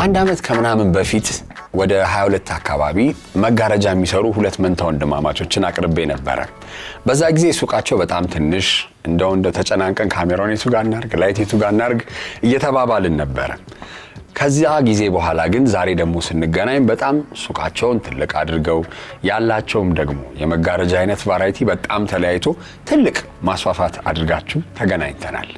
አንድ አመት ከምናምን በፊት ወደ 22 አካባቢ መጋረጃ የሚሰሩ ሁለት መንታ ወንድማማቾችን አቅርቤ ነበር። በዛ ጊዜ ሱቃቸው በጣም ትንሽ እንደ ተጨናንቀን ካሜራውን የቱ ጋር እናርግ ላይት የቱ ጋር እናርግ እየተባባልን ነበር። ከዚያ ጊዜ በኋላ ግን ዛሬ ደግሞ ስንገናኝ በጣም ሱቃቸውን ትልቅ አድርገው ያላቸውም ደግሞ የመጋረጃ አይነት ቫራይቲ በጣም ተለያይቶ ትልቅ ማስፋፋት አድርጋችሁ ተገናኝተናል።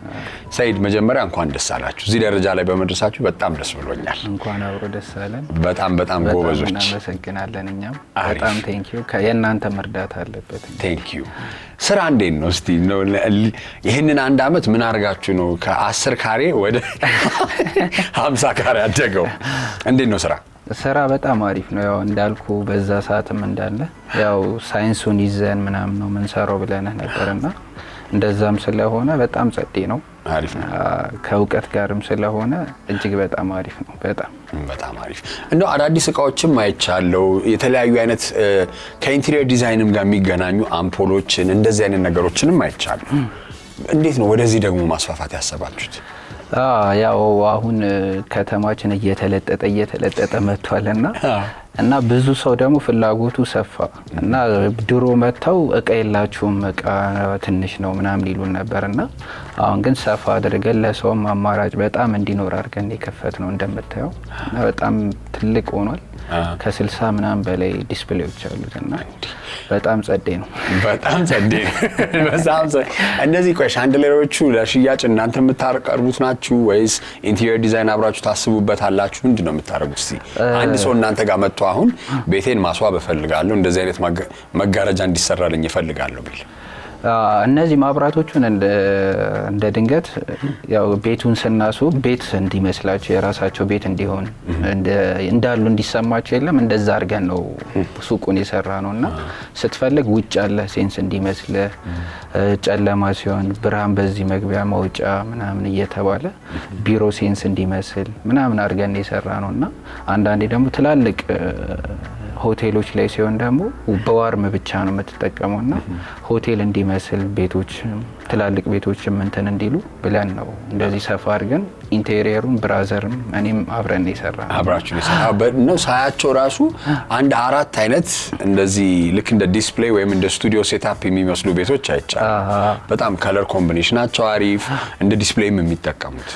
ሰይድ መጀመሪያ እንኳን ደስ አላችሁ። እዚህ ደረጃ ላይ በመድረሳችሁ በጣም ደስ ብሎኛል። እንኳን አብሮ ደስ አለን። በጣም ጎበዞች። እናመሰግናለን። እኛም በጣም ቴንኪዩ። የእናንተ መርዳት አለበት። ቴንኪዩ። ስራ እንዴት ነው? እስቲ ይሄንን አንድ አመት ምን አርጋችሁ ነው ከ10 ካሬ ወደ 50 ካሬ ያደገው? እንዴት ነው ስራ? ስራ በጣም አሪፍ ነው። ያው እንዳልኩ በዛ ሰዓትም እንዳለ ያው ሳይንሱን ይዘን ምናምን ነው ምን ሰራው ብለን ነበርና እንደዛም ስለሆነ በጣም ጸዴ ነው። አሪፍ ነው። ከውቀት ጋርም ስለሆነ እጅግ በጣም አሪፍ ነው። በጣም አሪፍ። እንደው አዳዲስ እቃዎችም አይቻለው የተለያዩ አይነት ከኢንቴሪየር ዲዛይንም ጋር የሚገናኙ አምፖሎችን እንደዚህ አይነት ነገሮችንም አይቻለው። እንዴት ነው ወደዚህ ደግሞ ማስፋፋት ያሰባችሁት? ያው አሁን ከተማችን እየተለጠጠ መጥቷልና ብዙ ሰው ደግሞ ፍላጎቱ ሰፋ እና ድሮ መተው እቃ የላችሁም እቃ ትንሽ ነው ምናምን ይሉን ነበርና አሁን ግን ሰፋ አድርገን ለሰውም አማራጭ በጣም እንዲኖር አድርገን የከፈትነው እንደምታየው እና በጣም ትልቅ ሆኗል። ከ60 ምናምን በላይ ዲስፕሌዎች አሉትና በጣም ጸዴ ነው። እንደዚህ ቆይ ሻንደሌሮቹ ለሽያጭ እናንተ የምታቀርቡት ናችሁ ወይስ ኢንቴሪየር ዲዛይን አብራችሁ ታስቡበታላችሁ? ምንድነው የምታረጉት? እስቲ አንድ ሰው እናንተ ጋር መጥቶ አሁን ቤቴን ማስዋብ እፈልጋለሁ እንደዚህ አይነት መጋረጃ እንዲሰራልኝ እፈልጋለሁ ቢል እነዚህ ማብራቶቹን እንደ ድንገት ያው ቤቱን ስናስብ ቤት እንዲመስላቸው የራሳቸው ቤት እንዲሆን እንዳሉ እንዲሰማቸው የለም እንደዛ አድርገን ነው ሱቁን የሰራ ነውና ስትፈልግ ውጭ ያለ ሴንስ እንዲመስል ጨለማ ሲሆን ብርሃን በዚህ መግቢያ መውጫ ምናምን እየተባለ ቢሮ ሴንስ እንዲመስል ምናምን አድርገን የሰራ ነውና አንዳንዴ ደግሞ ትላልቅ ሆቴሎች ላይ ሲሆን ደግሞ በዋርም ብቻ ነው የምትጠቀመውና ሆቴል እንዲመስል ቤቶች ትላልቅ ቤቶችም እንትን እንዲሉ ብለን ነው እንደዚህ ሰፋ አድርገን ኢንቴሪየሩን ብራዘርም እኔም አብረን የሰራነው። አብራችሁ ነው ሳያቸው ራሱ አንድ 4 አይነት እንደዚህ ልክ እንደ ዲስፕሌይ ወይም እንደ ስቱዲዮ ሴትአፕ የሚመስሉ ቤቶች አይቻል። በጣም ከለር ኮምቢኔሽናቸው አሪፍ እንደ ዲስፕሌይም የሚጠቀሙት።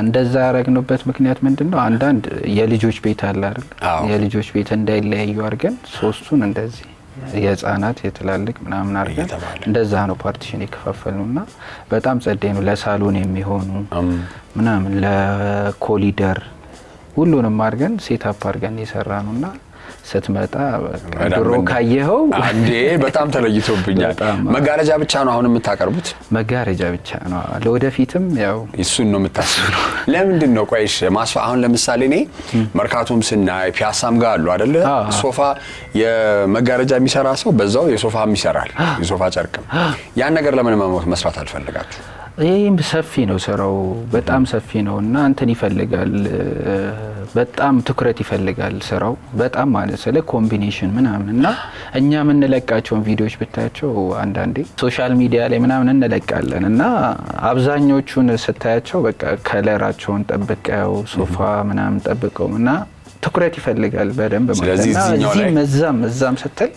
እንደዛ ያረግንበት ምክንያት ምንድነው? አንዳንድ የልጆች ቤት አለ አይደል? የልጆች ቤት እንዳይለያዩ አድርገን ሶስቱን እንደዚህ የህፃናት የትላልቅ ምናምን አድርገን እንደዛ ነው ፓርቲሽን የከፋፈልነውና በጣም ጸዴ ነው። ለሳሎን የሚሆኑ ምናምን ለኮሊደር ሁሉንም አድርገን ሴትአፕ አድርገን የሰራነውና ስትመጣ ድሮ ካየኸው አንዴ በጣም ተለይቶብኛል። መጋረጃ ብቻ ነው አሁን የምታቀርቡት? መጋረጃ ብቻ ነው። ለወደፊትም ያው እሱን ነው የምታስቡት? ለምንድን ነው ቆይሽ አሁን ለምሳሌ እኔ መርካቶም ስናይ ፒያሳም ጋር አሉ አይደለ? ሶፋ የመጋረጃ የሚሰራ ሰው በዛው የሶፋም ይሰራል፣ የሶፋ ጨርቅም። ያን ነገር ለምን መስራት አልፈለጋችሁ? ይሄም ሰፊ ነው ስራው በጣም ሰፊ ነውና እንትን ይፈልጋል በጣም ትኩረት ይፈልጋል ስራው በጣም ማለት ስለ ኮምቢኔሽን ምናምንና እኛ የምንለቃቸውን ቪዲዮዎች ብታያቸው አንዳንዴ ሶሻል ሚዲያ ላይ ምናምን እንለቃለንና አብዛኞቹን ስታያቸው በቃ ከለራቸውን ጠብቀው ሶፋ ምናምን ጠብቀውና ትኩረት ይፈልጋል በደንብ ማለት ነው። እዚህም እዛም ስትል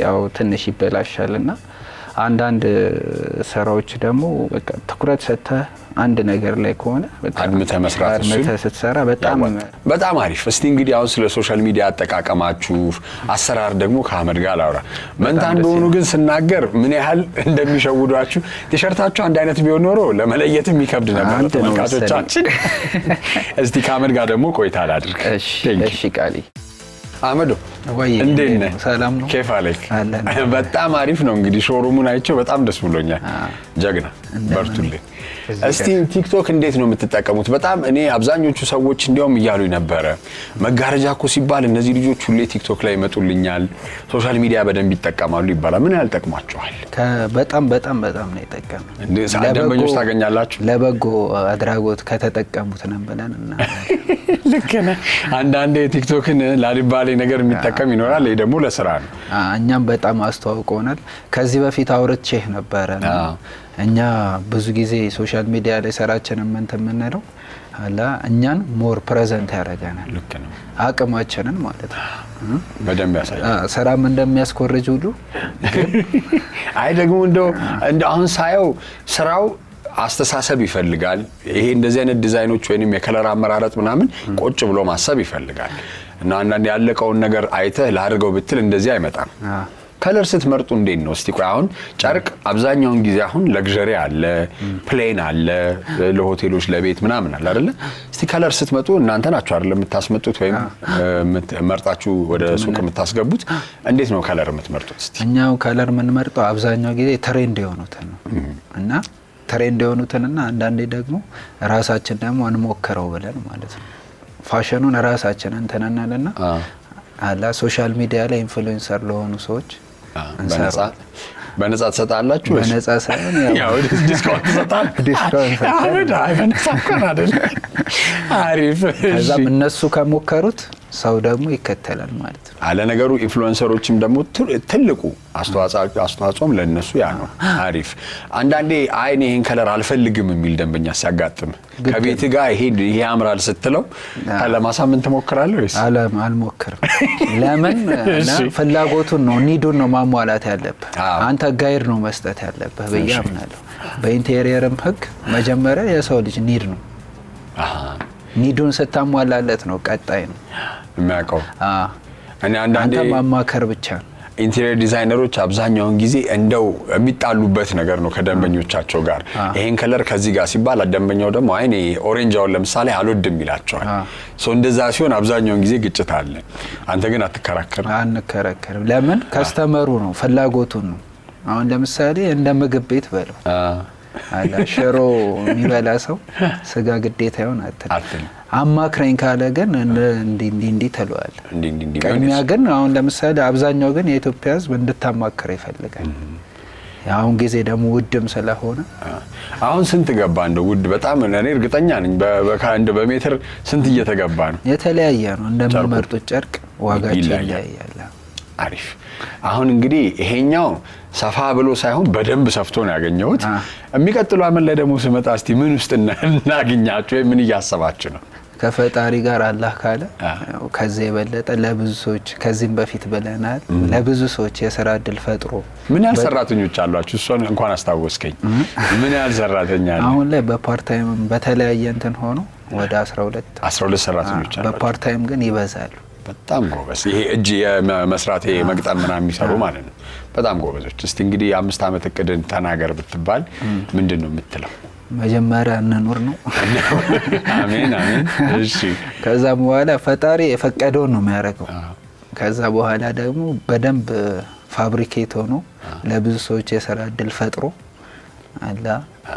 ያው ትንሽ ይበላሻልና አንዳንድ ስራዎች ደግሞ በቃ ትኩረት ሰጥተህ አንድ ነገር ላይ ከሆነ በቃ አድምተህ መስራት ስትሰራ በጣም አሪፍ። እስቲ እንግዲህ አሁን ስለ ሶሻል ሚዲያ አጠቃቀማችሁ አሰራር ደግሞ ከአህመድ ጋር ላውራ። መንታ እንደሆኑ ግን ስናገር ምን ያህል እንደሚሸውዷችሁ ቲሸርታችሁ አንድ አይነት ቢሆን ኖሮ ለመለየትም ይከብድ ነበር ተመልካቾቻችን። እስቲ ከአህመድ ጋር ደግሞ ቆይታ አድርግ። እሺ ቃሊ አህመዶ እንዴት ነህ? ሰላም ነው? ኬፍ አለክ? በጣም አሪፍ ነው። እንግዲህ ሾሩሙን አይቼው በጣም ደስ ብሎኛል። ጀግና በርቱልኝ። እስቲ ቲክቶክ እንዴት ነው የምትጠቀሙት? በጣም እኔ አብዛኞቹ ሰዎች እንዲያውም እያሉኝ ነበረ መጋረጃ እኮ ሲባል እነዚህ ልጆች ሁሌ ቲክቶክ ላይ ይመጡልኛል፣ ሶሻል ሚዲያ በደንብ ይጠቀማሉ ይባላል። ምን ያህል ጠቅሟቸዋል? በጣም ነው የጠቀመው። ደንበኞች ታገኛላችሁ? ለበጎ አድራጎት ከተጠቀሙት ነን ብለን እና ልክ ነህ። አንዳንዴ ቲክቶክን ላልባሌ ነገር የሚጠቀሙ የሚጠቀም ይኖራል። ይሄ ደግሞ ለስራ ነው። እኛም በጣም አስተዋውቀውናል። ከዚህ በፊት አውርቼህ ነበረ። እኛ ብዙ ጊዜ ሶሻል ሚዲያ ላይ ስራችንን የምንለው አላ እኛን ሞር ፕሬዘንት ያደርገናል። ልክ ነው። አቅማችንን ማለት ነው በደንብ ያሳያል። ስራም እንደሚያስኮርጅ ሁሉ አይ ደግሞ እንደው አሁን ሳየው ስራው አስተሳሰብ ይፈልጋል። ይሄ እንደዚህ አይነት ዲዛይኖች ወይንም የከለር አመራረጥ ምናምን ቁጭ ብሎ ማሰብ ይፈልጋል እና አንዳንድ ያለቀውን ነገር አይተህ ላድርገው ብትል እንደዚህ አይመጣም። ከለር ስትመርጡ እንዴት ነው? እስቲ ቆይ አሁን ጨርቅ አብዛኛውን ጊዜ አሁን ለግዠሪ አለ፣ ፕሌን አለ፣ ለሆቴሎች ለቤት ምናምን አለ አይደለ? እስቲ ከለር ስትመጡ እናንተ ናችሁ አይደል የምታስመጡት ወይም መርጣችሁ ወደ ሱቅ የምታስገቡት? እንዴት ነው ከለር የምትመርጡት? እስቲ እኛው ከለር የምንመርጠው አብዛኛው ጊዜ ትሬንድ የሆኑትን ነው እና ትሬንድ የሆኑትንና አንዳንዴ ደግሞ ራሳችን ደግሞ እንሞክረው ብለን ማለት ነው ፋሽኑን ራሳችን እንተናናልና አላ ሶሻል ሚዲያ ላይ ኢንፍሉዌንሰር ለሆኑ ሰዎች በነጻ ተሰጣላችሁ? በነጻ ሳይሆን ያው ዲስካውንት ተሰጣላችሁ? ዲስካውንት በነጻ እንኳን አይደለም። አሪፍ። ከዛም እነሱ ከሞከሩት ሰው ደግሞ ይከተላል ማለት ነው። አለ ነገሩ ኢንፍሉዌንሰሮችም ደግሞ ትልቁ አስተዋጽኦም ለነሱ ያ ነው። አሪፍ። አንዳንዴ አይኔ ይሄን ከለር አልፈልግም የሚል ደንበኛ ሲያጋጥም ከቤት ጋር ይሄ ያምራል ስትለው ለማሳመን ትሞክራለህ ወይስ? አልሞክርም። ለምን ፍላጎቱን ነው ኒዱን ነው ማሟላት ያለብህ። አንተ ጋይድ ነው መስጠት ያለብህ ብዬ አምናለሁ። በኢንቴሪየርም ህግ መጀመሪያ የሰው ልጅ ኒድ ነው። ኒዱን ስታሟላለት ነው ቀጣይ ነው የሚያውቀው። እኔ አንዳንዴ አንተ ማማከር ብቻ ኢንቴሪየር ዲዛይነሮች አብዛኛውን ጊዜ እንደው የሚጣሉበት ነገር ነው ከደንበኞቻቸው ጋር። ይሄን ከለር ከዚህ ጋር ሲባል ደንበኛው ደግሞ አይኔ ኦሬንጃውን ለምሳሌ አልወድም ይላቸዋል። እንደዛ ሲሆን አብዛኛውን ጊዜ ግጭት አለ። አንተ ግን አትከራከርም? አንከራከርም። ለምን ከስተመሩ ነው ፍላጎቱን ነው። አሁን ለምሳሌ እንደ ምግብ ቤት በለው አላ ሽሮ የሚበላ ሰው ስጋ ግዴታ ይሆን አትል። አማክረኝ ካለ ግን እንዲ ተለዋል። ቅድሚያ ግን አሁን ለምሳሌ አብዛኛው ግን የኢትዮጵያ ሕዝብ እንድታማክረ ይፈልጋል። አሁን ጊዜ ደግሞ ውድም ስለሆነ አሁን ስንት ገባ? እንደው ውድ በጣም እኔ እርግጠኛ ነኝ በሜትር ስንት እየተገባ ነው? የተለያየ ነው እንደምመርጡት ጨርቅ ዋጋቸው ይለያያል። አሪፍ። አሁን እንግዲህ ይሄኛው ሰፋ ብሎ ሳይሆን በደንብ ሰፍቶ ነው ያገኘሁት። የሚቀጥለው አመት ላይ ደግሞ ስመጣ እስቲ ምን ውስጥ እናገኛችሁ? ምን እያሰባችሁ ነው? ከፈጣሪ ጋር አላህ ካለ ከዚህ የበለጠ ለብዙ ሰዎች ከዚህም በፊት ብለናል፣ ለብዙ ሰዎች የሥራ እድል ፈጥሮ ምን ያህል ሰራተኞች አሏችሁ? እሱን እንኳን አስታወስከኝ። ምን ያህል ሰራተኛ አለ? አሁን ላይ በፓርት ታይም በተለያየ እንትን ሆኖ ወደ 12 ሰራተኞች አሉ። በፓርት ታይም ግን ይበዛሉ። በጣም ጎበዝ። ይሄ እጅ የመስራት ይሄ መቅጠም ምናምን የሚሰሩ ማለት ነው። በጣም ጎበዞች። እስቲ እንግዲህ የ5 አመት እቅድን ተናገር ብትባል ምንድነው የምትለው? መጀመሪያ እንኑር ነው። አሜን አሜን። እሺ። ከዛ በኋላ ፈጣሪ የፈቀደውን ነው የሚያደርገው። ከዛ በኋላ ደግሞ በደንብ ፋብሪኬት ሆኖ ለብዙ ሰዎች የሥራ እድል ፈጥሮ አላ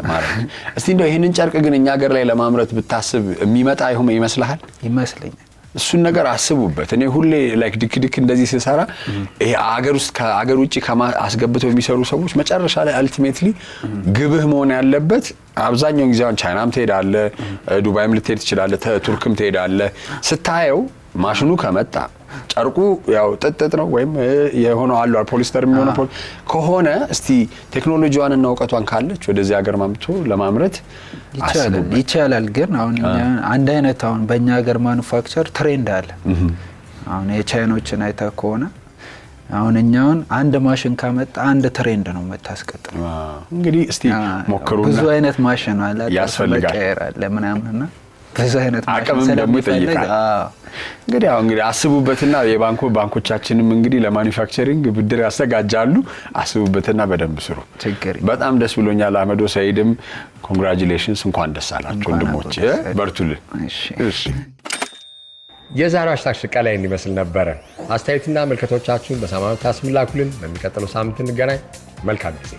ማለት ነው። እስቲ እንደው ይሄንን ጨርቅ ግን እኛ ሀገር ላይ ለማምረት ብታስብ የሚመጣ ይመስልሃል? ይመስለኛል። እሱን ነገር አስቡበት። እኔ ሁሌ ላይክ ድክ እንደዚህ ሲሰራ ይሄ አገር ውስጥ ከአገር ውጪ አስገብተው የሚሰሩ ሰዎች መጨረሻ ላይ አልቲሜትሊ ግብህ መሆን ያለበት አብዛኛው ጊዜ አሁን ቻይናም ትሄዳለህ፣ ዱባይም ልትሄድ ትችላለህ፣ ቱርክም ትሄዳለህ። ስታየው ማሽኑ ከመጣ ጨርቁ ያው ጥጥ ነው ወይም የሆነው አለ ፖሊስተር የሚሆነው ከሆነ እስቲ ቴክኖሎጂዋንና እውቀቷን ካለች ወደዚህ ሀገር ማምጥቶ ለማምረት ይቻላል። ግን አሁን አንድ አይነት አሁን በእኛ ሀገር ማኑፋክቸር ትሬንድ አለ። አሁን የቻይኖችን አይተህ ከሆነ አሁን እኛውን አንድ ማሽን ካመጣ አንድ ትሬንድ ነው የምታስቀጥለው። እንግዲህ እስቲ ሞክሩና ብዙ አይነት ማሽን አለ ያስፈልጋል ለምናምንና ብዙ አይነት አቅም ደግሞ ይጠይቃል። እንግዲህ አስቡበትና ባንኮቻችንም እንግዲህ ለማኑፋክቸሪንግ ብድር ያዘጋጃሉ። አስቡበትና በደንብ ስሩ። በጣም ደስ ብሎኛል። አህመዶ ሰይድም ኮንግራቹሌሽንስ፣ እንኳን ደስ አላችሁ ወንድሞቼ፣ በርቱልን። እሺ። የዛሬው ሃሽታግ ሽቀላ እንዲመስል ነበረ። አስተያየትና መልከቶቻችሁን በሰማያዊ ታስምላኩልን። በሚቀጥለው ሳምንት እንገናኝ። መልካም ጊዜ